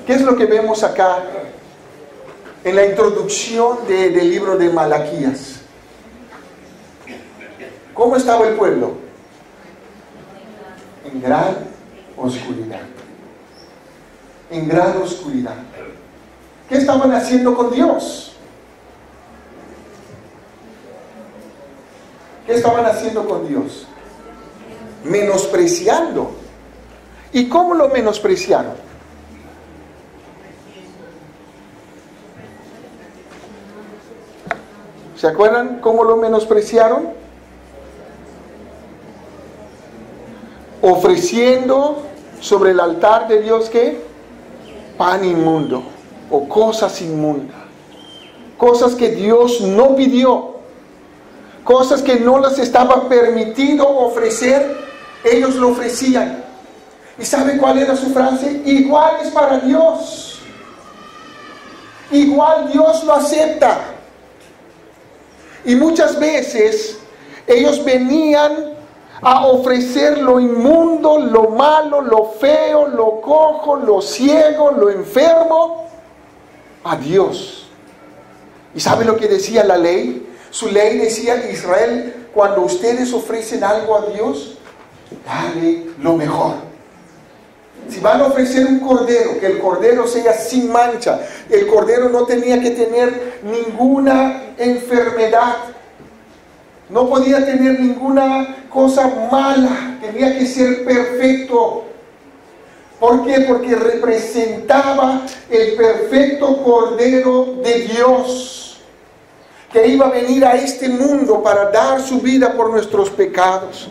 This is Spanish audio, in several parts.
¿Qué es lo que vemos acá en la introducción del libro de Malaquías? ¿Cómo estaba el pueblo? En gran oscuridad. En gran oscuridad. ¿Qué estaban haciendo con Dios? ¿Qué estaban haciendo con Dios? Menospreciando. ¿Y cómo lo menospreciaron? ¿Se acuerdan cómo lo menospreciaron? Ofreciendo sobre el altar de Dios, ¿qué? Pan inmundo o cosas inmundas. Cosas que Dios no pidió. Cosas que no les estaba permitido ofrecer, ellos lo ofrecían. ¿Y sabe cuál era su frase? Igual es para Dios. Igual Dios lo acepta. Y muchas veces ellos venían a ofrecer lo inmundo, lo malo, lo feo, lo cojo, lo ciego, lo enfermo a Dios. ¿Y sabe lo que decía la ley? Su ley decía: Israel, cuando ustedes ofrecen algo a Dios, dale lo mejor. Si van a ofrecer un cordero, que el cordero sea sin mancha, el cordero no tenía que tener ninguna enfermedad, no podía tener ninguna cosa mala, tenía que ser perfecto. ¿Por qué? Porque representaba el perfecto Cordero de Dios, que iba a venir a este mundo para dar su vida por nuestros pecados.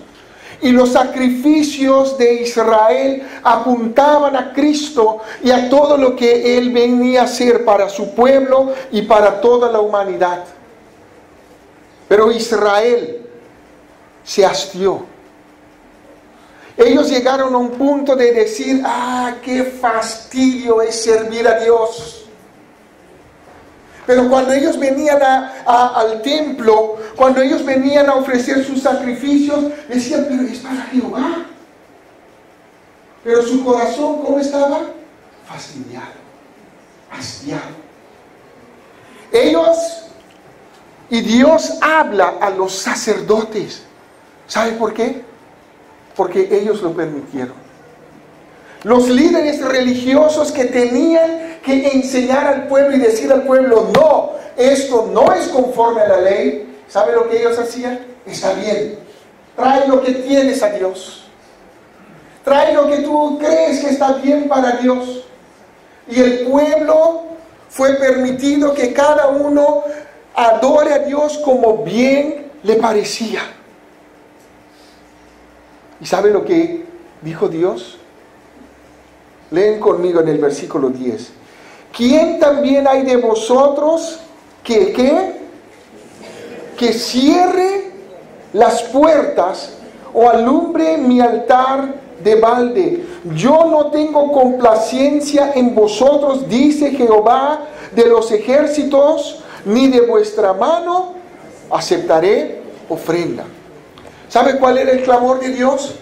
Y los sacrificios de Israel apuntaban a Cristo y a todo lo que Él venía a hacer para su pueblo y para toda la humanidad. Pero Israel se hastió. Ellos llegaron a un punto de decir: ¡ah, qué fastidio es servir a Dios! Pero cuando ellos venían al templo, cuando ellos venían a ofrecer sus sacrificios, decían: pero es para Jehová. Pero su corazón, ¿cómo estaba? Fastidiado, hastiado. Ellos, y Dios habla a los sacerdotes. ¿Sabe por qué? Porque ellos lo permitieron. Los líderes religiosos que tenían que enseñar al pueblo y decir al pueblo: no, esto no es conforme a la ley. ¿Sabe lo que ellos hacían? Está bien, trae lo que tienes a Dios, trae lo que tú crees que está bien para Dios. Y el pueblo fue permitido que cada uno adore a Dios como bien le parecía. ¿Y sabe lo que dijo Dios? Leen conmigo en el versículo 10. ¿Quién también hay de vosotros que cierre las puertas o alumbre mi altar de balde? Yo no tengo complacencia en vosotros, dice Jehová de los ejércitos, ni de vuestra mano aceptaré ofrenda. ¿Sabe cuál era el clamor de Dios?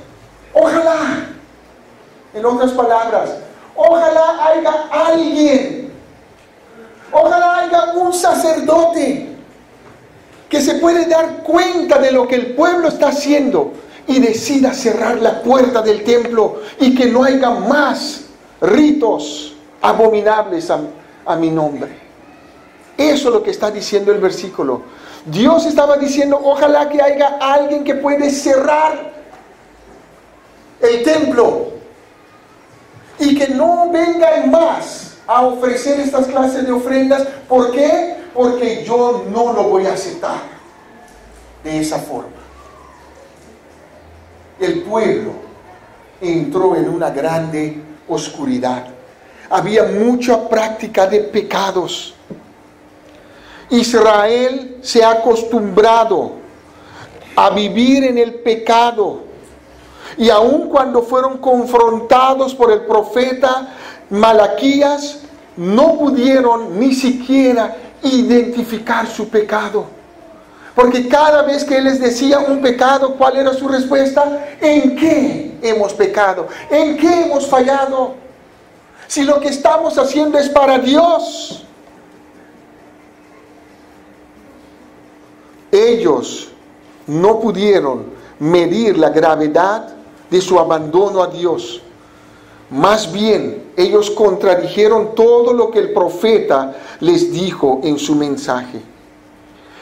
Ojalá, en otras palabras, ojalá haya alguien, ojalá haya un sacerdote que se puede dar cuenta de lo que el pueblo está haciendo y decida cerrar la puerta del templo y que no haya más ritos abominables a mi nombre. Eso es lo que está diciendo el versículo. Dios estaba diciendo: ojalá que haya alguien que puede cerrar el templo y que no vengan más a ofrecer estas clases de ofrendas. ¿Por qué? Porque yo no lo voy a aceptar de esa forma. El pueblo entró en una grande oscuridad. Había mucha práctica de pecados. Israel se ha acostumbrado a vivir en el pecado. Y aun cuando fueron confrontados por el profeta Malaquías, no pudieron ni siquiera identificar su pecado. Porque cada vez que él les decía un pecado, ¿cuál era su respuesta? ¿En qué hemos pecado? ¿En qué hemos fallado? Si lo que estamos haciendo es para Dios. Ellos no pudieron medir la gravedad de su abandono a Dios. Más bien, ellos contradijeron todo lo que el profeta les dijo en su mensaje.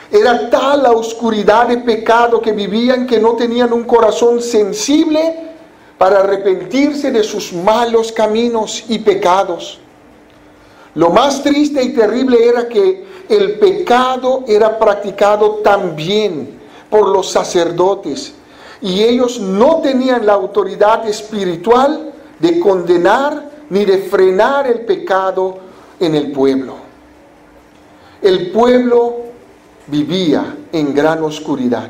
Era tal la oscuridad de pecado que vivían que no tenían un corazón sensible para arrepentirse de sus malos caminos y pecados. Lo más triste y terrible era que el pecado era practicado también por los sacerdotes y ellos no tenían la autoridad espiritual de condenar ni de frenar el pecado en el pueblo. El pueblo vivía en gran oscuridad.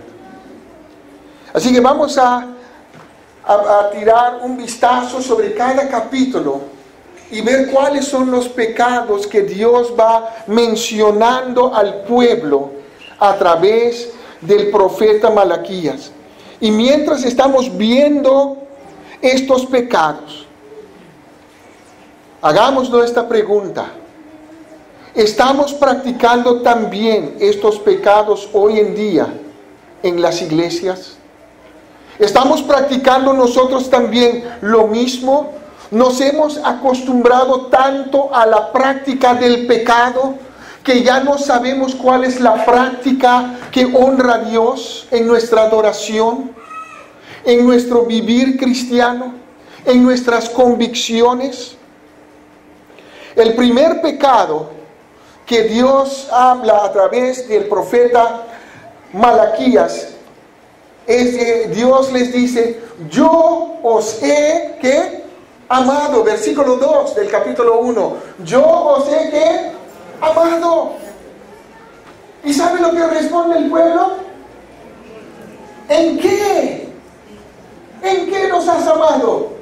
Así que vamos a tirar un vistazo sobre cada capítulo y ver cuáles son los pecados que Dios va mencionando al pueblo a través del profeta Malaquías. Y mientras estamos viendo estos pecados, hagámonos esta pregunta: ¿estamos practicando también estos pecados hoy en día en las iglesias? ¿Estamos practicando nosotros también lo mismo? ¿Nos hemos acostumbrado tanto a la práctica del pecado que ya no sabemos cuál es la práctica que honra a Dios en nuestra adoración, en nuestro vivir cristiano, en nuestras convicciones? El primer pecado que Dios habla a través del profeta Malaquías es que Dios les dice: yo os he, ¿qué? Amado. Versículo 2 del capítulo 1. Yo os he, ¿qué? Amado. ¿Y sabe lo que responde el pueblo? ¿En qué? ¿En qué nos has amado?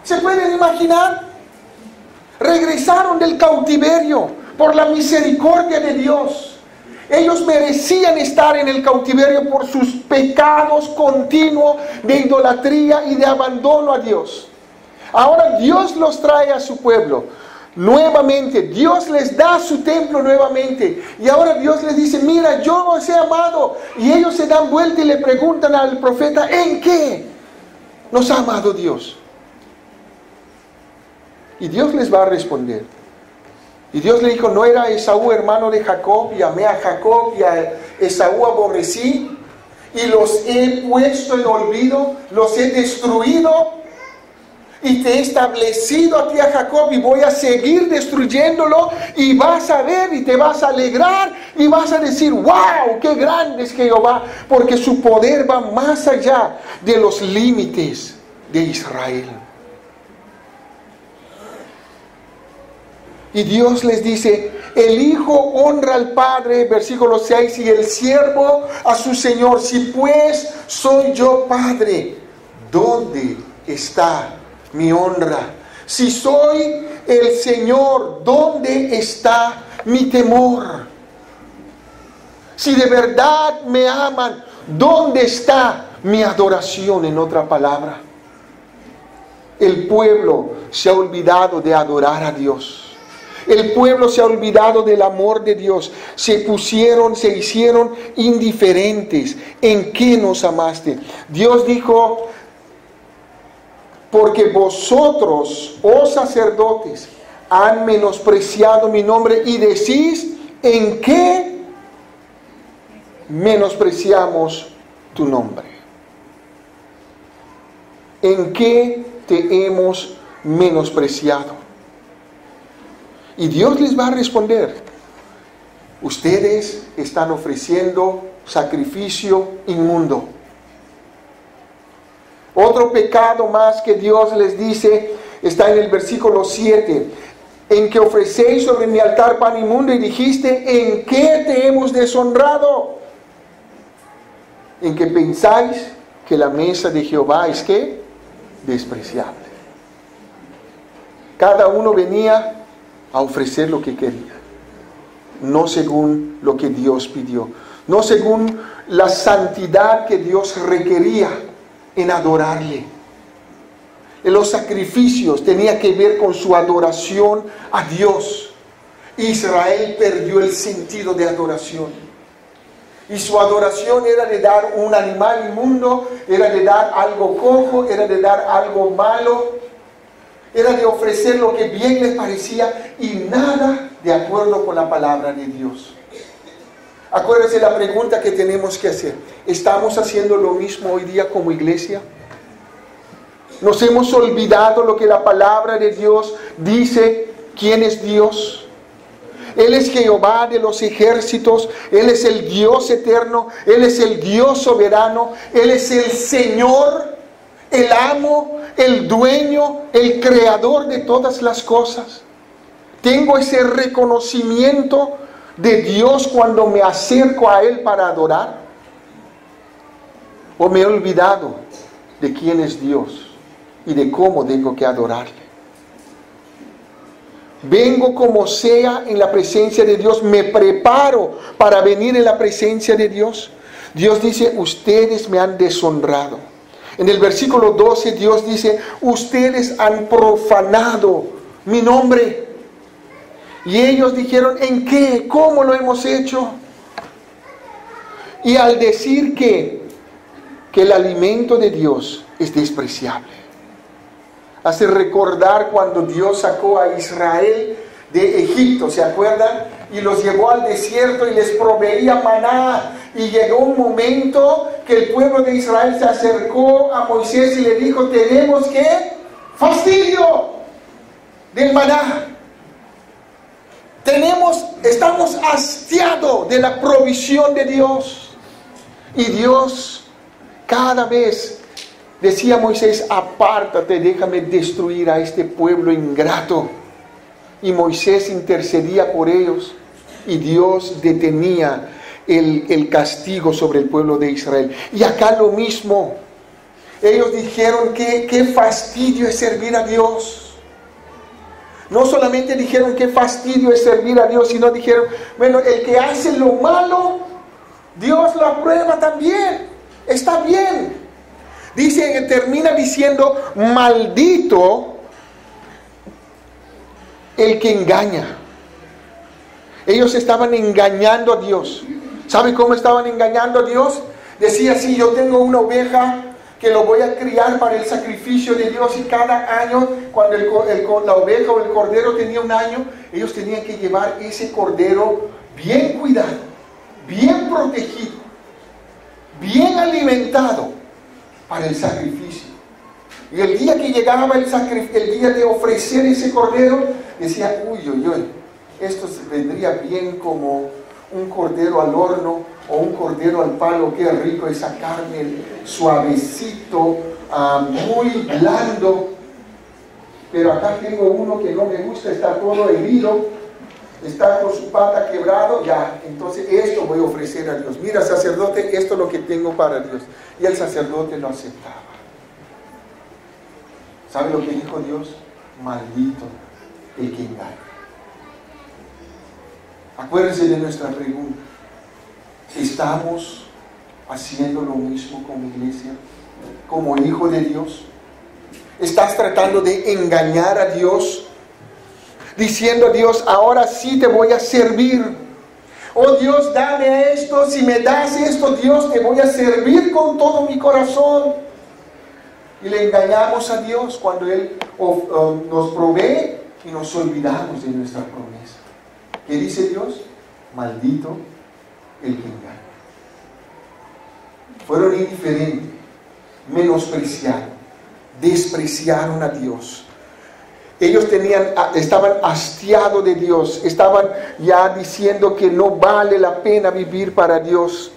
¿Se pueden imaginar? Regresaron del cautiverio por la misericordia de Dios. Ellos merecían estar en el cautiverio por sus pecados continuos de idolatría y de abandono a Dios. Ahora Dios los trae a su pueblo nuevamente. Dios les da su templo nuevamente. Y ahora Dios les dice: mira, yo os he amado. Y ellos se dan vuelta y le preguntan al profeta: ¿en qué nos ha amado Dios? Y Dios les va a responder. Y Dios le dijo: ¿no era Esaú hermano de Jacob? Y amé a Jacob y a Esaú aborrecí. Y los he puesto en olvido, los he destruido. Y te he establecido a ti, a Jacob, y voy a seguir destruyéndolo. Y vas a ver y te vas a alegrar y vas a decir: ¡wow! ¡Qué grande es Jehová! Porque su poder va más allá de los límites de Israel. Y Dios les dice: el hijo honra al padre, versículo 6, y el siervo a su señor. Si pues soy yo padre, ¿dónde está mi honra? Si soy el Señor, ¿dónde está mi temor? Si de verdad me aman, ¿dónde está mi adoración? En otra palabra, el pueblo se ha olvidado de adorar a Dios. El pueblo se ha olvidado del amor de Dios. Se hicieron indiferentes. ¿En qué nos amaste? Dios dijo: porque vosotros, oh sacerdotes, han menospreciado mi nombre. Y decís: ¿en qué menospreciamos tu nombre? ¿En qué te hemos menospreciado? Y Dios les va a responder: ustedes están ofreciendo sacrificio inmundo. Otro pecado más que Dios les dice está en el versículo 7. En que ofrecéis sobre mi altar pan inmundo, y dijiste: ¿en qué te hemos deshonrado? En que pensáis que la mesa de Jehová es, ¿qué? Despreciable. Cada uno venía a ofrecer lo que quería, no según lo que Dios pidió, no según la santidad que Dios requería en adorarle. los sacrificios tenía que ver con su adoración a Dios. Israel perdió el sentido de adoración. Y su adoración era de dar un animal inmundo, era de dar algo cojo, era de dar algo malo, era de ofrecer lo que bien les parecía y nada de acuerdo con la palabra de Dios. Acuérdense la pregunta que tenemos que hacer. ¿Estamos haciendo lo mismo hoy día como iglesia? ¿Nos hemos olvidado lo que la palabra de Dios dice? ¿Quién es Dios? Él es Jehová de los ejércitos, Él es el Dios eterno, Él es el Dios soberano, Él es el Señor, el amo, el dueño, el creador de todas las cosas. Tengo ese reconocimiento de Dios cuando me acerco a Él para adorar. ¿O me he olvidado de quién es Dios y de cómo tengo que adorarle? Vengo como sea en la presencia de Dios, me preparo para venir en la presencia de Dios. Dios dice, ustedes me han deshonrado. En el versículo 12 Dios dice, ustedes han profanado mi nombre. Y ellos dijeron, ¿en qué? ¿Cómo lo hemos hecho? Y al decir que el alimento de Dios es despreciable, hace recordar cuando Dios sacó a Israel de Egipto, ¿se acuerdan? Y los llevó al desierto y les proveía maná. Y llegó un momento que el pueblo de Israel se acercó a Moisés y le dijo, tenemos que fastidio del maná. Estamos hastiados de la provisión de Dios. Y Dios cada vez decía a Moisés, apártate, déjame destruir a este pueblo ingrato. Y Moisés intercedía por ellos y Dios detenía el castigo sobre el pueblo de Israel. Y acá lo mismo. Ellos dijeron que qué fastidio es servir a Dios. No solamente dijeron qué fastidio es servir a Dios, sino dijeron, bueno, el que hace lo malo, Dios lo aprueba también. Está bien. Dice que termina diciendo, maldito el que engaña. Ellos estaban engañando a Dios. ¿Sabe cómo estaban engañando a Dios? Decía, sí, yo tengo una oveja que lo voy a criar para el sacrificio de Dios, y cada año, cuando la oveja o el cordero tenía un año, ellos tenían que llevar ese cordero bien cuidado, bien protegido, bien alimentado para el sacrificio. Y el día que llegaba el día de ofrecer ese cordero, decía, uy, esto vendría bien como un cordero al horno o un cordero al palo. Qué rico esa carne, suavecito, muy blando. Pero acá tengo uno que no me gusta, está todo herido, está con su pata quebrado, ya, entonces esto voy a ofrecer a Dios. Mira, sacerdote, esto es lo que tengo para Dios. Y el sacerdote lo aceptaba. ¿Sabe lo que dijo Dios? Maldito el que engaña. Acuérdense de nuestra pregunta. ¿Estamos haciendo lo mismo como iglesia? ¿Como hijo de Dios? ¿Estás tratando de engañar a Dios? Diciendo a Dios, ahora sí te voy a servir. Oh Dios, dame esto. Si me das esto, Dios, te voy a servir con todo mi corazón. Y le engañamos a Dios cuando Él nos provee y nos olvidamos de nuestra promesa. ¿Qué dice Dios? Maldito el que engaña. Fueron indiferentes, menospreciaron, despreciaron a Dios. Ellos estaban hastiados de Dios, estaban ya diciendo que no vale la pena vivir para Dios.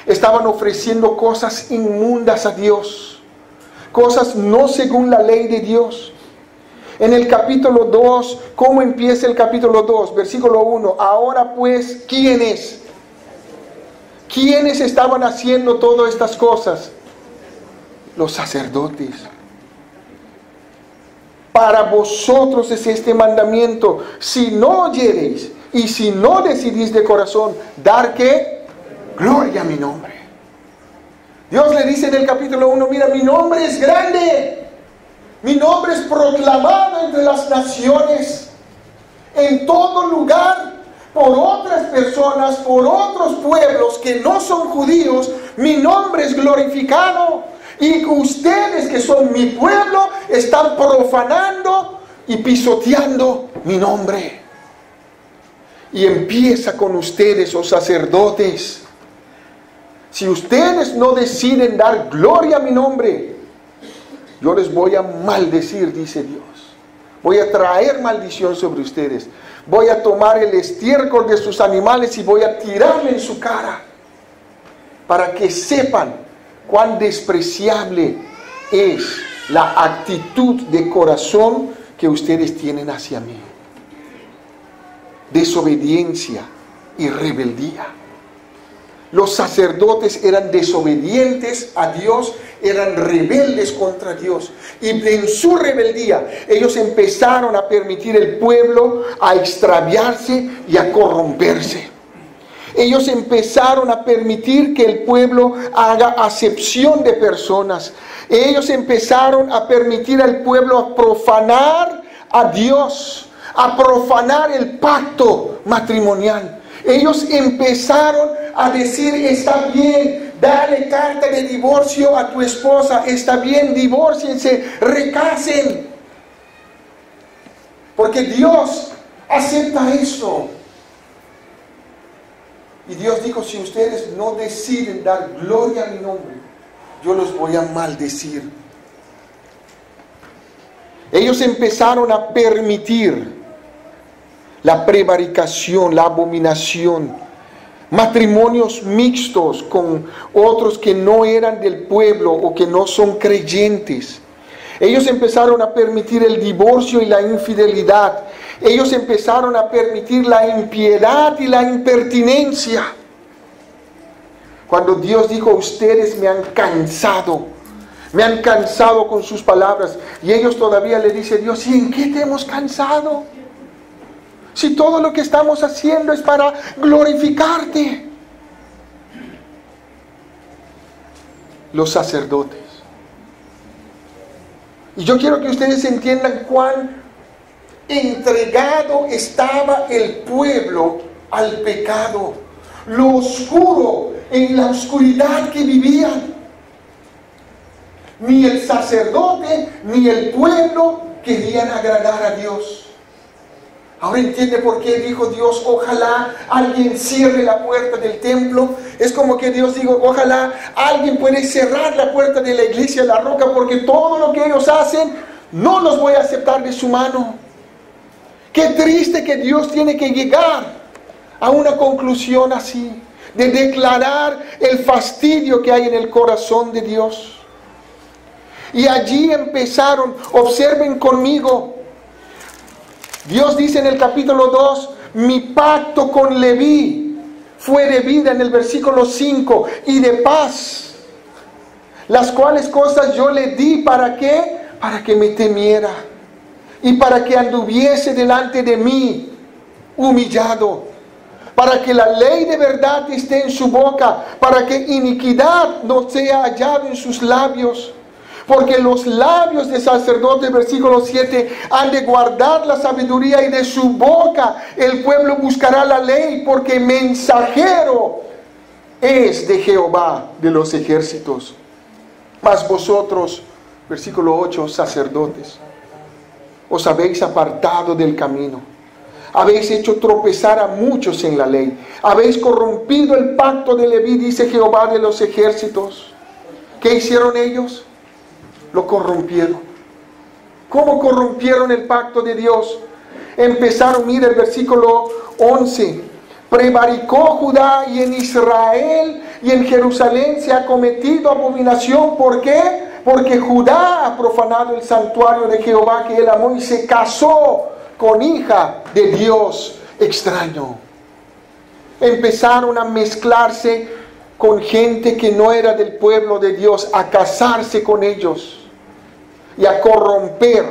Estaban ofreciendo cosas inmundas a Dios, cosas no según la ley de Dios. En el capítulo 2, ¿cómo empieza el capítulo 2? Versículo 1. Ahora pues, ¿quiénes? ¿Quiénes estaban haciendo todas estas cosas? Los sacerdotes. Para vosotros es este mandamiento: si no oyereis y si no decidís de corazón dar ¿qué? Gloria a mi nombre. Dios le dice en el capítulo 1, mira, mi nombre es grande. Mi nombre es proclamado entre las naciones, en todo lugar, por otras personas, por otros pueblos que no son judíos. Mi nombre es glorificado. Y ustedes que son mi pueblo están profanando y pisoteando mi nombre. Y empieza con ustedes, oh sacerdotes. Si ustedes no deciden dar gloria a mi nombre, yo les voy a maldecir, dice Dios. Voy a traer maldición sobre ustedes. Voy a tomar el estiércol de sus animales y voy a tirarle en su cara, para que sepan cuán despreciable es la actitud de corazón que ustedes tienen hacia mí. Desobediencia y rebeldía. Los sacerdotes eran desobedientes a Dios, eran rebeldes contra Dios. Y en su rebeldía, ellos empezaron a permitir al pueblo a extraviarse y a corromperse. Ellos empezaron a permitir que el pueblo haga acepción de personas. Ellos empezaron a permitir al pueblo a profanar a Dios, a profanar el pacto matrimonial. Ellos empezaron a decir: está bien, dale carta de divorcio a tu esposa, está bien, divórciense, recasen. Porque Dios acepta esto. Y Dios dijo: si ustedes no deciden dar gloria a mi nombre, yo los voy a maldecir. Ellos empezaron a permitir la prevaricación, la abominación, matrimonios mixtos con otros que no eran del pueblo o que no son creyentes. Ellos empezaron a permitir el divorcio y la infidelidad. Ellos empezaron a permitir la impiedad y la impertinencia. Cuando Dios dijo: ustedes me han cansado con sus palabras. Y ellos todavía le dicen: Dios, ¿y en qué te hemos cansado? Si todo lo que estamos haciendo es para glorificarte. Los sacerdotes. Y yo quiero que ustedes entiendan cuán entregado estaba el pueblo al pecado. Lo oscuro, en la oscuridad que vivían. Ni el sacerdote ni el pueblo querían agradar a Dios. Ahora entiende por qué dijo Dios: ojalá alguien cierre la puerta del templo. Es como que Dios dijo: ojalá alguien puede cerrar la puerta de la iglesia de la Roca, porque todo lo que ellos hacen no los voy a aceptar de su mano. Qué triste que Dios tiene que llegar a una conclusión así, de declarar el fastidio que hay en el corazón de Dios. Y allí empezaron, observen conmigo. Dios dice en el capítulo 2, mi pacto con Leví fue de vida, en el versículo 5, y de paz, las cuales cosas yo le di, ¿para qué? Para que me temiera, y para que anduviese delante de mí humillado, para que la ley de verdad esté en su boca, para que iniquidad no sea hallado en sus labios. Porque los labios del sacerdote, versículo 7, han de guardar la sabiduría, y de su boca el pueblo buscará la ley, porque mensajero es de Jehová de los ejércitos. Mas vosotros, versículo 8, sacerdotes, os habéis apartado del camino, habéis hecho tropezar a muchos en la ley, habéis corrompido el pacto de Leví, dice Jehová de los ejércitos. ¿Qué hicieron ellos? Lo corrompieron. ¿Cómo corrompieron el pacto de Dios? Empezaron, mira el versículo 11. Prevaricó Judá, y en Israel y en Jerusalén se ha cometido abominación. ¿Por qué? Porque Judá ha profanado el santuario de Jehová que él amó, y se casó con hija de Dios extraño. Empezaron a mezclarse con gente que no era del pueblo de Dios, a casarse con ellos y a corromper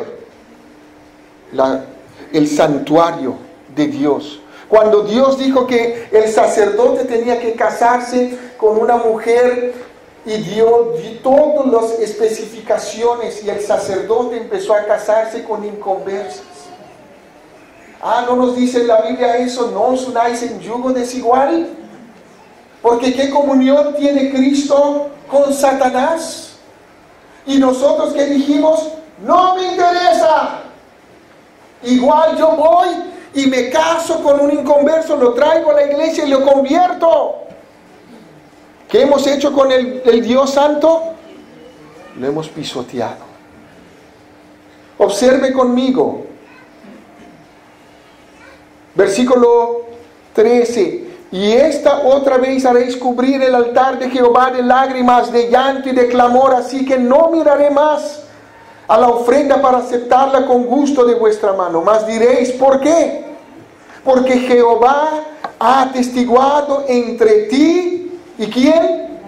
el santuario de Dios. Cuando Dios dijo que el sacerdote tenía que casarse con una mujer y dio todas las especificaciones, y el sacerdote empezó a casarse con inconversos. ¿No nos dice la Biblia eso? ¿No os unáis en yugo desigual? Porque ¿qué comunión tiene Cristo con Satanás? Y nosotros que dijimos, no me interesa, igual yo voy y me caso con un inconverso, lo traigo a la iglesia y lo convierto. ¿Qué hemos hecho con el Dios Santo? Lo hemos pisoteado. Observe conmigo. Versículo 13. Y esta otra vez haréis cubrir el altar de Jehová de lágrimas, de llanto y de clamor, así que no miraré más a la ofrenda para aceptarla con gusto de vuestra mano. Mas diréis, ¿por qué? Porque Jehová ha atestiguado entre ti, ¿y quién?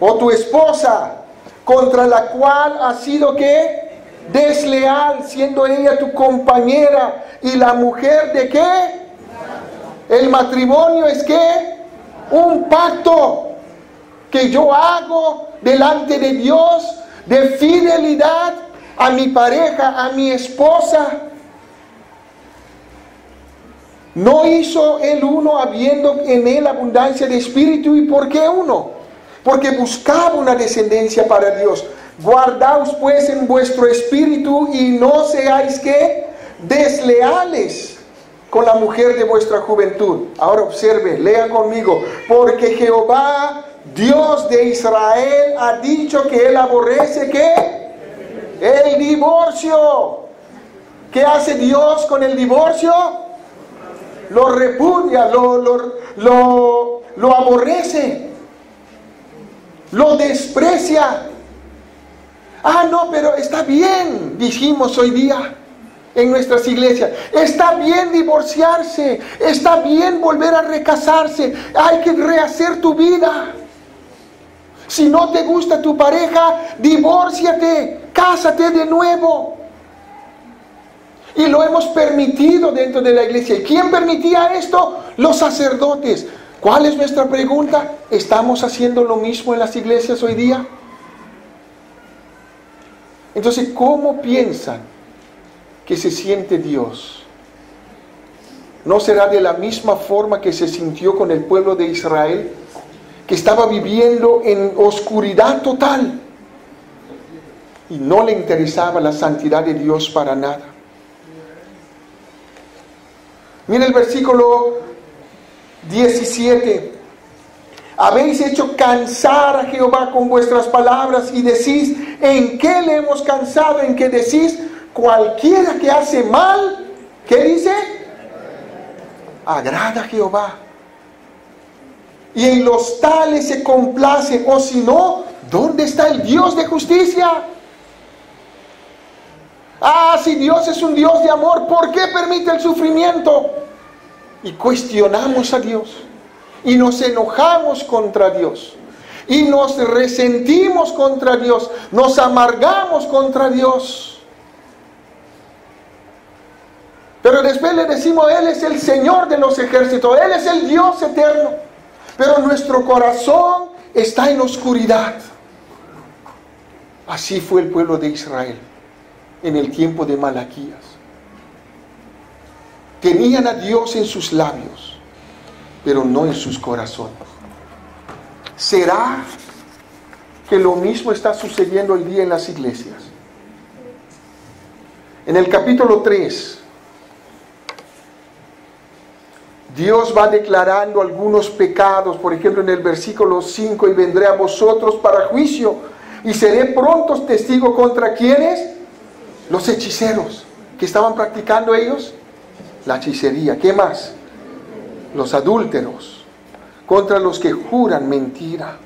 O tu esposa, contra la cual has sido, ¿qué? Desleal, siendo ella tu compañera. ¿Y la mujer de qué? El matrimonio es ¿qué? Un pacto que yo hago delante de Dios de fidelidad a mi pareja, a mi esposa. ¿No hizo el uno habiendo en él abundancia de espíritu? ¿Y por qué uno? Porque buscaba una descendencia para Dios. Guardaos pues en vuestro espíritu y no seáis ¿qué? Desleales con la mujer de vuestra juventud. Ahora observe, lea conmigo. Porque Jehová, Dios de Israel, ha dicho que Él aborrece ¿qué? El divorcio. ¿Qué hace Dios con el divorcio? Lo repudia, lo aborrece, lo desprecia. No, pero está bien, dijimos hoy día en nuestras iglesias, está bien divorciarse, está bien volver a recasarse, hay que rehacer tu vida. Si no te gusta tu pareja, divórciate, cásate de nuevo. Y lo hemos permitido dentro de la iglesia. ¿Y quién permitía esto? Los sacerdotes. ¿Cuál es nuestra pregunta? ¿Estamos haciendo lo mismo en las iglesias hoy día? Entonces, ¿cómo piensan que se siente Dios? ¿No será de la misma forma que se sintió con el pueblo de Israel, que estaba viviendo en oscuridad total y no le interesaba la santidad de Dios para nada? Mira el versículo 17. Habéis hecho cansar a Jehová con vuestras palabras y decís, ¿en qué le hemos cansado? En que decís, cualquiera que hace mal, ¿qué dice? Agrada a Jehová. Y en los tales se complace, o si no, ¿dónde está el Dios de justicia? Si Dios es un Dios de amor, ¿por qué permite el sufrimiento? Y cuestionamos a Dios, y nos enojamos contra Dios, y nos resentimos contra Dios, nos amargamos contra Dios. Pero después le decimos, Él es el Señor de los ejércitos, Él es el Dios eterno, pero nuestro corazón está en oscuridad. Así fue el pueblo de Israel en el tiempo de Malaquías. Tenían a Dios en sus labios, pero no en sus corazones. ¿Será que lo mismo está sucediendo hoy día en las iglesias? En el capítulo 3, Dios va declarando algunos pecados. Por ejemplo, en el versículo 5, y vendré a vosotros para juicio, y seré pronto testigo contra ¿quiénes? Los hechiceros. ¿Qué estaban practicando ellos? La hechicería. ¿Qué más? Los adúlteros. Contra los que juran mentira.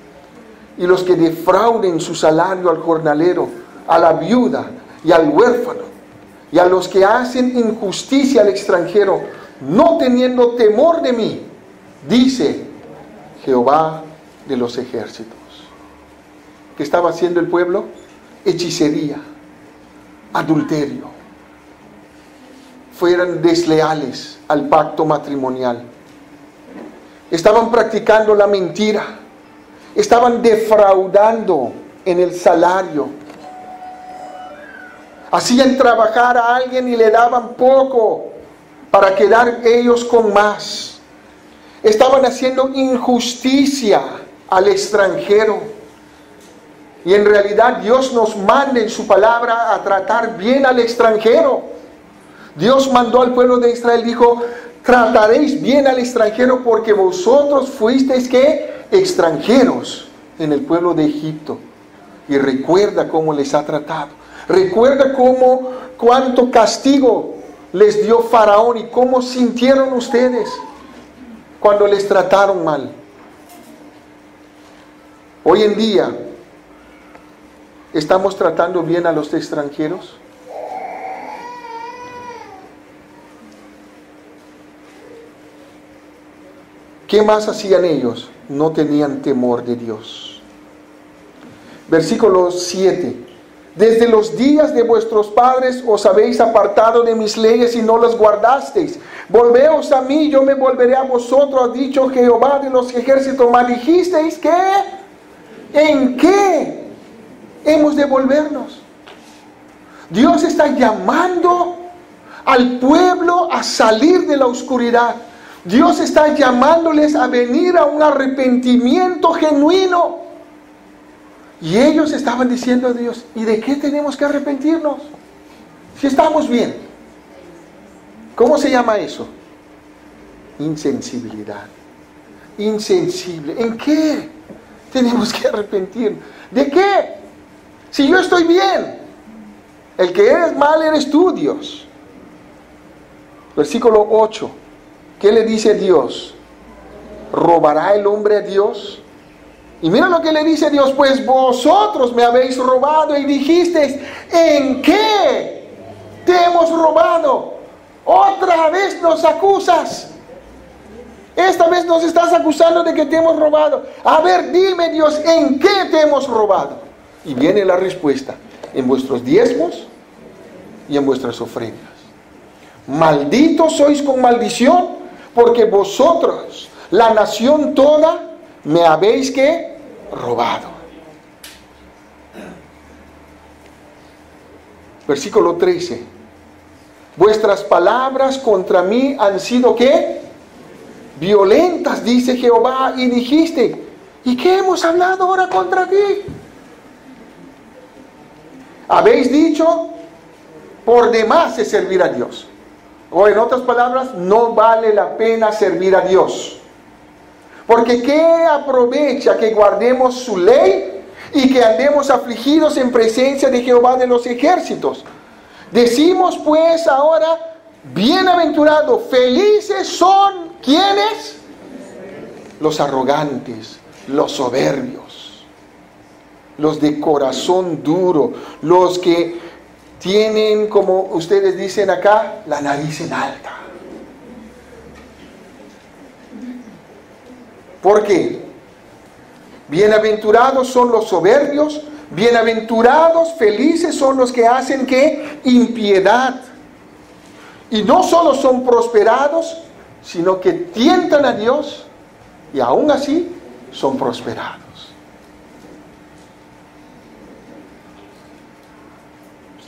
Y los que defrauden su salario al jornalero, a la viuda y al huérfano. Y a los que hacen injusticia al extranjero, no teniendo temor de mí, dice Jehová de los ejércitos. ¿Qué estaba haciendo el pueblo? Hechicería, adulterio. Fueran desleales al pacto matrimonial. Estaban practicando la mentira. estaban defraudando en el salario. Hacían trabajar a alguien y le daban poco para quedar ellos con más. Estaban haciendo injusticia al extranjero. Y en realidad Dios nos manda en su palabra a tratar bien al extranjero. Dios mandó al pueblo de Israel, dijo: trataréis bien al extranjero porque vosotros fuisteis ¿qué? Extranjeros en el pueblo de Egipto. Y recuerda cómo les ha tratado. Recuerda cuánto castigo les dio Faraón y cómo sintieron ustedes cuando les trataron mal. Hoy en día, ¿estamos tratando bien a los extranjeros? ¿Qué más hacían ellos? No tenían temor de Dios. Versículo 7. Desde los días de vuestros padres os habéis apartado de mis leyes y no las guardasteis. Volveos a mí, yo me volveré a vosotros, ha dicho Jehová de los ejércitos. Maldijisteis, ¿qué? ¿En qué hemos de volvernos? Dios está llamando al pueblo a salir de la oscuridad. Dios está llamándoles a venir a un arrepentimiento genuino. Y ellos estaban diciendo a Dios: ¿y de qué tenemos que arrepentirnos? Si estamos bien. ¿Cómo se llama eso? Insensibilidad. Insensible. ¿En qué tenemos que arrepentirnos? ¿De qué? Si yo estoy bien. El que eres mal eres tú, Dios. Versículo 8. ¿Qué le dice Dios? ¿Robará el hombre a Dios? Y mira lo que le dice Dios: pues vosotros me habéis robado y dijisteis: ¿en qué te hemos robado? Otra vez nos acusas. Esta vez nos estás acusando de que te hemos robado. A ver, dime, Dios, ¿en qué te hemos robado? Y viene la respuesta: en vuestros diezmos y en vuestras ofrendas. Malditos sois con maldición, porque vosotros, la nación toda, me habéis ¿qué? Robado. Versículo 13. Vuestras palabras contra mí han sido ¿qué? Violentas, dice Jehová, y dijiste: ¿y qué hemos hablado ahora contra ti? Habéis dicho: por demás es servir a Dios. O en otras palabras, no vale la pena servir a Dios. Porque ¿qué aprovecha que guardemos su ley y que andemos afligidos en presencia de Jehová de los ejércitos? Decimos pues ahora: bienaventurados, felices son, ¿quiénes? Los arrogantes, los soberbios, los de corazón duro, los que tienen, como ustedes dicen acá, la nariz en alta. ¿Por qué? Bienaventurados son los soberbios, bienaventurados, felices son los que hacen ¿qué? Impiedad. Y no solo son prosperados, sino que tientan a Dios y aún así son prosperados.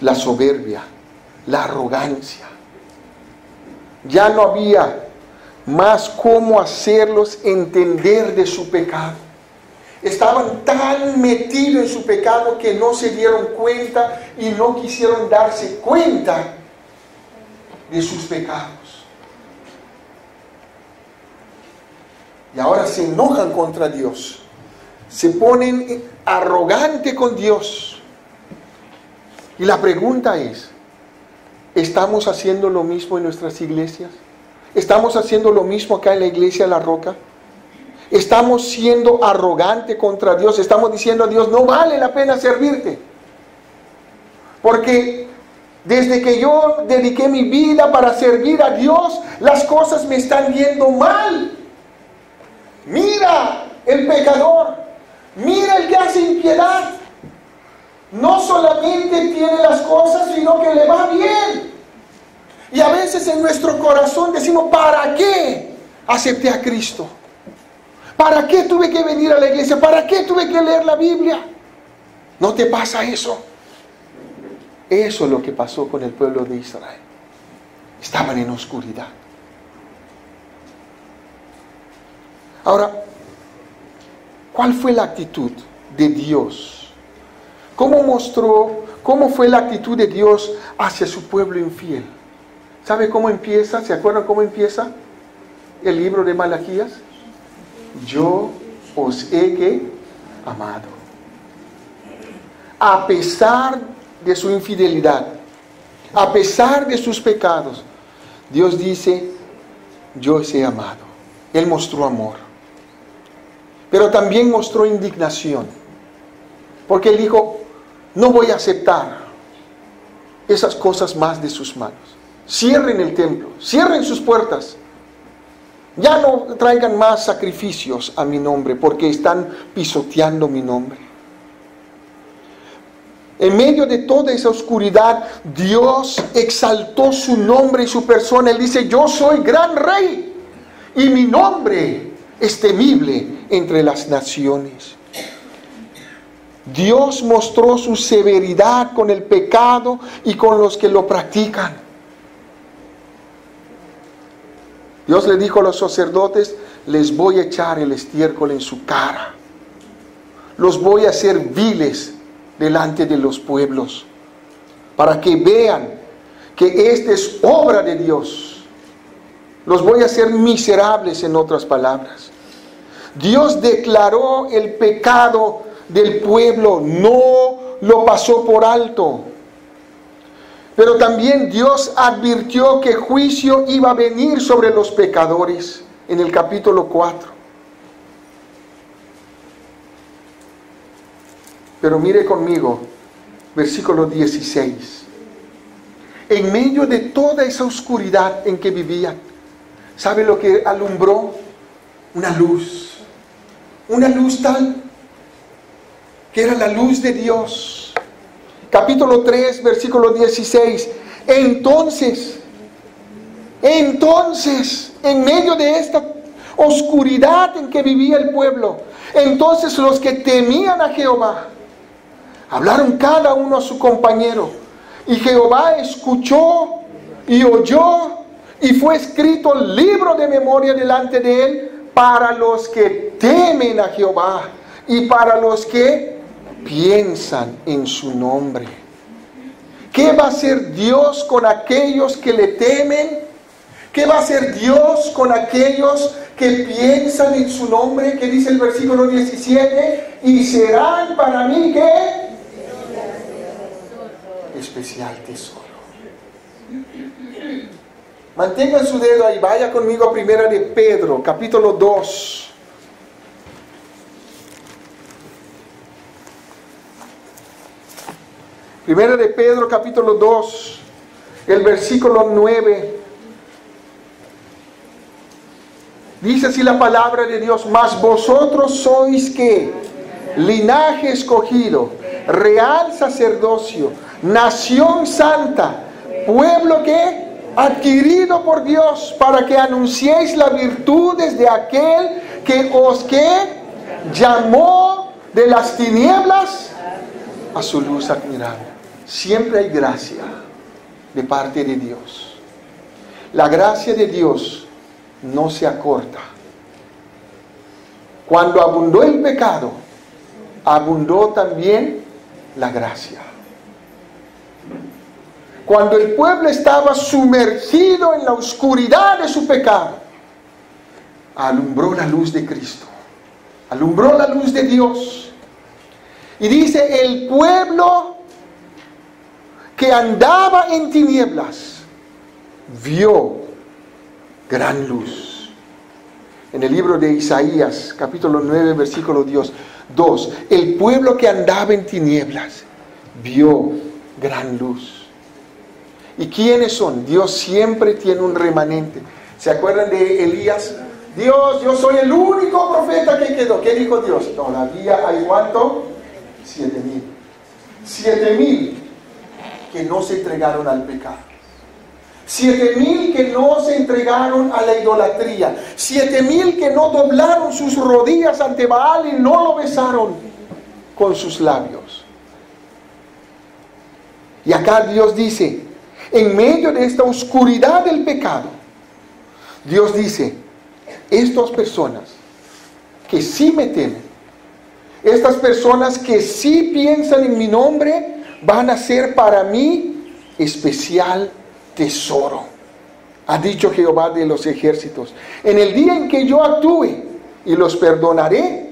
La soberbia, la arrogancia. Ya no había más cómo hacerlos entender de su pecado. Estaban tan metidos en su pecado que no se dieron cuenta y no quisieron darse cuenta de sus pecados. Y ahora se enojan contra Dios. Se ponen arrogantes con Dios. Y la pregunta es: ¿estamos haciendo lo mismo en nuestras iglesias? ¿Estamos haciendo lo mismo acá en la iglesia de La Roca? ¿Estamos siendo arrogantes contra Dios? ¿Estamos diciendo a Dios: no vale la pena servirte? Porque desde que yo dediqué mi vida para servir a Dios, las cosas me están yendo mal. Mira el pecador, mira el que hace impiedad. No solamente tiene las cosas, sino que le va bien. Y a veces en nuestro corazón decimos: ¿para qué acepté a Cristo? ¿Para qué tuve que venir a la iglesia? ¿Para qué tuve que leer la Biblia? ¿No te pasa eso? Eso es lo que pasó con el pueblo de Israel. Estaban en oscuridad. Ahora, ¿cuál fue la actitud de Dios? ¿Cómo fue la actitud de Dios hacia su pueblo infiel? ¿Sabe cómo empieza? ¿Se acuerdan cómo empieza el libro de Malaquías? Yo os he amado. A pesar de su infidelidad, a pesar de sus pecados, Dios dice, yo os he amado. Él mostró amor. Pero también mostró indignación. Porque Él dijo, no voy a aceptar esas cosas más de sus manos. Cierren el templo, cierren sus puertas. Ya no traigan más sacrificios a mi nombre, porque están pisoteando mi nombre. En medio de toda esa oscuridad, Dios exaltó su nombre y su persona. Él dice, yo soy gran rey, y mi nombre es temible entre las naciones. Dios mostró su severidad con el pecado y con los que lo practican. Dios le dijo a los sacerdotes, les voy a echar el estiércol en su cara. Los voy a hacer viles delante de los pueblos, para que vean que esta es obra de Dios. Los voy a hacer miserables, en otras palabras. Dios declaró el pecado del pueblo, no lo pasó por alto. Pero también Dios advirtió que juicio iba a venir sobre los pecadores en el capítulo 4. Pero mire conmigo, versículo 16. En medio de toda esa oscuridad en que vivían, ¿sabe lo que alumbró? Una luz. Una luz tal que era la luz de Dios. Capítulo 3, versículo 16. Entonces, en medio de esta oscuridad en que vivía el pueblo, entonces los que temían a Jehová, hablaron cada uno a su compañero, y Jehová escuchó y oyó, y fue escrito el libro de memoria delante de él, para los que temen a Jehová, y para los que piensan en su nombre. ¿Qué va a hacer Dios con aquellos que le temen? ¿Qué va a hacer Dios con aquellos que piensan en su nombre? Que dice el versículo 17, y serán para mí, ¿qué? Especial tesoro. Mantengan su dedo ahí, vaya conmigo a Primera de Pedro, capítulo 2. Primera de Pedro, capítulo 2, el versículo 9. Dice así la palabra de Dios, mas vosotros sois ¿qué? Linaje escogido, real sacerdocio, nación santa, pueblo ¿qué? Adquirido por Dios, para que anunciéis las virtudes de aquel que os ¿qué? Llamó de las tinieblas a su luz admirable. Siempre hay gracia de parte de Dios. La gracia de Dios no se acorta. Cuando abundó el pecado, abundó también la gracia. Cuando el pueblo estaba sumergido en la oscuridad de su pecado, alumbró la luz de Cristo, alumbró la luz de Dios. Y dice, el pueblo que andaba en tinieblas vio gran luz. En el libro de Isaías, capítulo 9, versículo 2, el pueblo que andaba en tinieblas vio gran luz. ¿Y quiénes son? Dios siempre tiene un remanente. ¿Se acuerdan de Elías? Dios, yo soy el único profeta que quedó. ¿Qué dijo Dios? Todavía hay ¿cuánto? 7,000 que no se entregaron al pecado. 7,000 que no se entregaron a la idolatría. 7,000 que no doblaron sus rodillas ante Baal y no lo besaron con sus labios. Y acá Dios dice, en medio de esta oscuridad del pecado, Dios dice, estas personas que sí me temen, estas personas que sí piensan en mi nombre, van a ser para mí especial tesoro. Ha dicho Jehová de los ejércitos. En el día en que yo actúe y los perdonaré,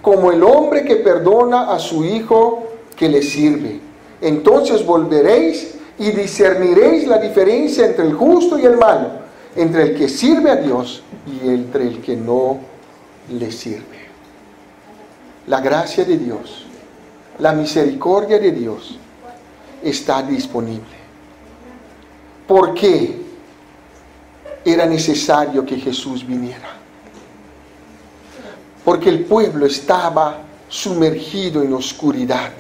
como el hombre que perdona a su hijo que le sirve. Entonces volveréis y discerniréis la diferencia entre el justo y el malo, entre el que sirve a Dios y entre el que no le sirve. La gracia de Dios, la misericordia de Dios está disponible. ¿Por qué era necesario que Jesús viniera? Porque el pueblo estaba sumergido en oscuridad.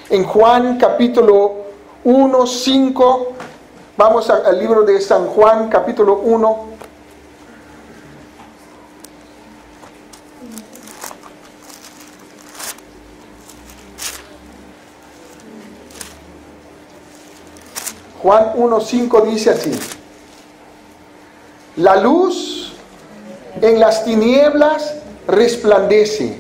En Juan capítulo 1, 5, vamos al libro de San Juan capítulo 1. Juan 1:5 dice así: la luz en las tinieblas resplandece,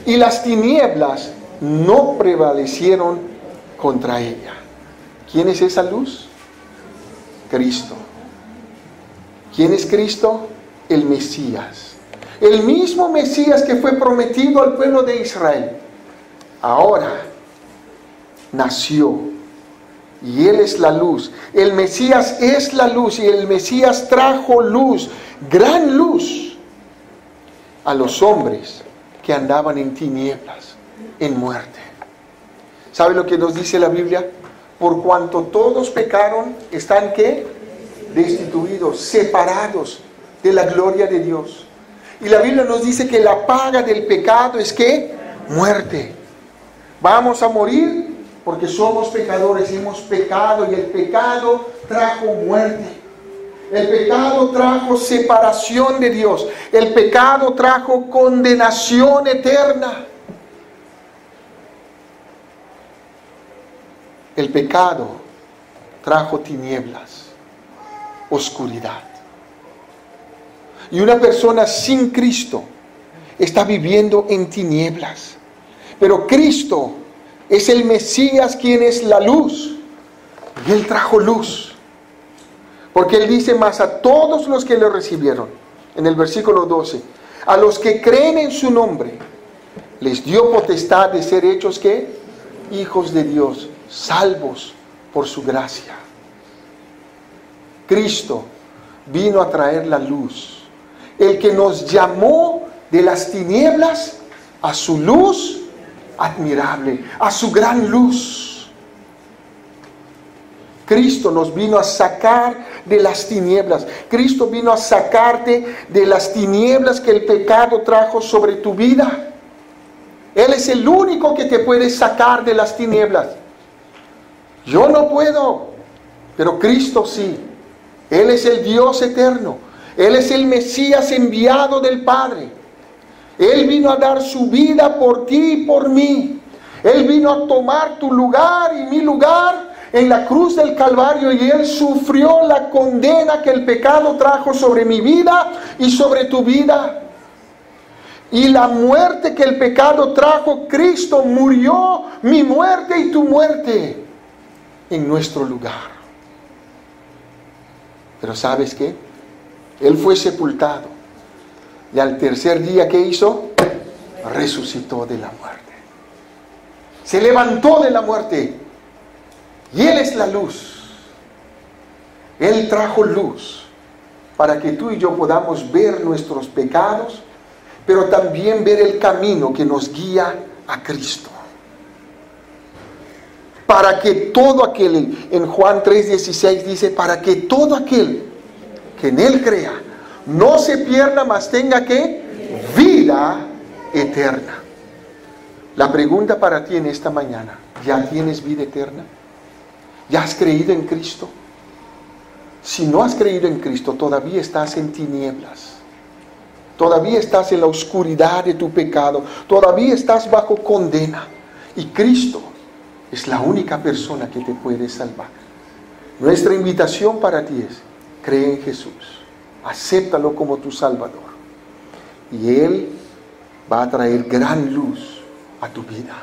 y las tinieblas no prevalecieron contra ella. ¿Quién es esa luz? Cristo. ¿Quién es Cristo? El Mesías. El mismo Mesías que fue prometido al pueblo de Israel. Ahora nació. Y Él es la luz. El Mesías es la luz. Y el Mesías trajo luz, gran luz, a los hombres que andaban en tinieblas, en muerte. ¿Sabe lo que nos dice la Biblia? Por cuanto todos pecaron, están ¿qué? Destituidos, separados de la gloria de Dios. Y la Biblia nos dice que la paga del pecado es ¿qué? Muerte. Vamos a morir porque somos pecadores, hemos pecado, y el pecado trajo muerte. El pecado trajo separación de Dios. El pecado trajo condenación eterna. El pecado trajo tinieblas, oscuridad. Y una persona sin Cristo está viviendo en tinieblas. Pero Cristo es el Mesías, quien es la luz. Y Él trajo luz. Porque Él dice: más a todos los que le recibieron, en el versículo 12, a los que creen en su nombre, les dio potestad de ser hechos ¿qué? Hijos de Dios, salvos por su gracia. Cristo vino a traer la luz. El que nos llamó de las tinieblas a su luz admirable, a su gran luz. Cristo nos vino a sacar de las tinieblas. Cristo vino a sacarte de las tinieblas que el pecado trajo sobre tu vida. Él es el único que te puede sacar de las tinieblas. Yo no puedo, pero Cristo sí. Él es el Dios eterno. Él es el Mesías enviado del Padre. Él vino a dar su vida por ti y por mí. Él vino a tomar tu lugar y mi lugar en la cruz del Calvario, y Él sufrió la condena que el pecado trajo sobre mi vida y sobre tu vida. Y la muerte que el pecado trajo, Cristo murió mi muerte y tu muerte en nuestro lugar. Pero ¿sabes qué? Él fue sepultado. Y al tercer día, ¿qué hizo? Resucitó de la muerte. Se levantó de la muerte. Y Él es la luz. Él trajo luz para que tú y yo podamos ver nuestros pecados, pero también ver el camino que nos guía a Cristo. Para que todo aquel, en Juan 3:16 dice, para que todo aquel que en Él crea no se pierda, mas tenga ¿qué? Vida eterna. La pregunta para ti en esta mañana: ¿ya tienes vida eterna? ¿Ya has creído en Cristo? si no has creído en Cristo, todavía estás en tinieblas. Todavía estás en la oscuridad de tu pecado. Todavía estás bajo condena. Y Cristo es la única persona que te puede salvar. Nuestra invitación para ti es: cree en Jesús. Acéptalo como tu Salvador. Y Él va a traer gran luz a tu vida.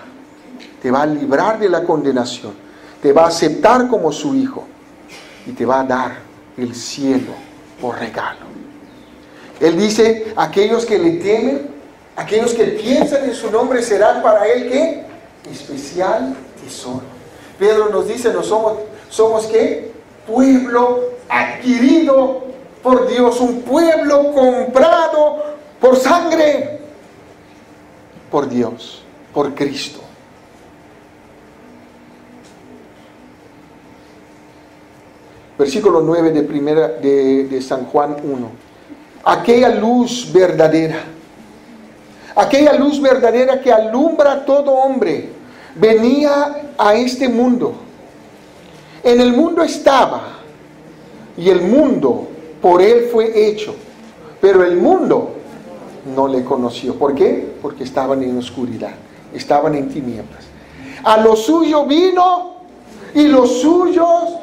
Te va a librar de la condenación. Te va a aceptar como su hijo. Y te va a dar el cielo por regalo. Él dice, aquellos que le temen, aquellos que piensan en su nombre, serán para Él, ¿qué? Especial tesoro. Pedro nos dice, somos ¿qué? Pueblo adquirido por Dios, un pueblo comprado por sangre, por Dios, por Cristo. Versículo 9 de San Juan 1. Aquella luz verdadera que alumbra a todo hombre, venía a este mundo. En el mundo estaba, y el mundo por Él fue hecho, pero el mundo no le conoció. ¿Por qué? Porque estaban en oscuridad, estaban en tinieblas. A lo suyo vino, y los suyos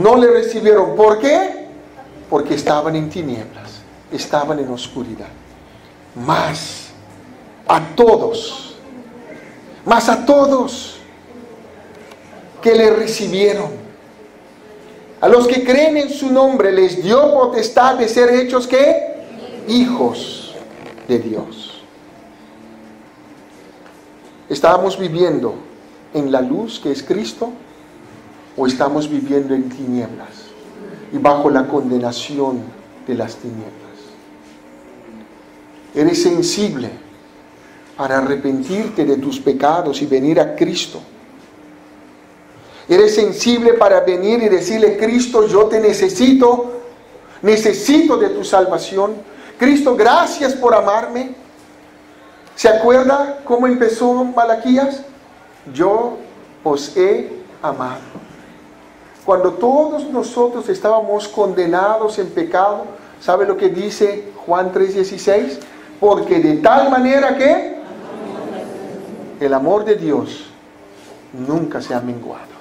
no le recibieron. ¿Por qué? Porque estaban en tinieblas, estaban en oscuridad. Mas a todos que le recibieron, a los que creen en su nombre, les dio potestad de ser hechos ¿qué? Hijos de Dios. ¿Estamos viviendo en la luz que es Cristo? ¿O estamos viviendo en tinieblas y bajo la condenación de las tinieblas? ¿Eres sensible para arrepentirte de tus pecados y venir a Cristo? ¿Eres sensible para venir y decirle, Cristo, yo te necesito de tu salvación? Cristo, gracias por amarme. ¿Se acuerda cómo empezó Malaquías? Yo os he amado. Cuando todos nosotros estábamos condenados en pecado, ¿sabe lo que dice Juan 3:16? Porque de tal manera que el amor de Dios nunca se ha menguado.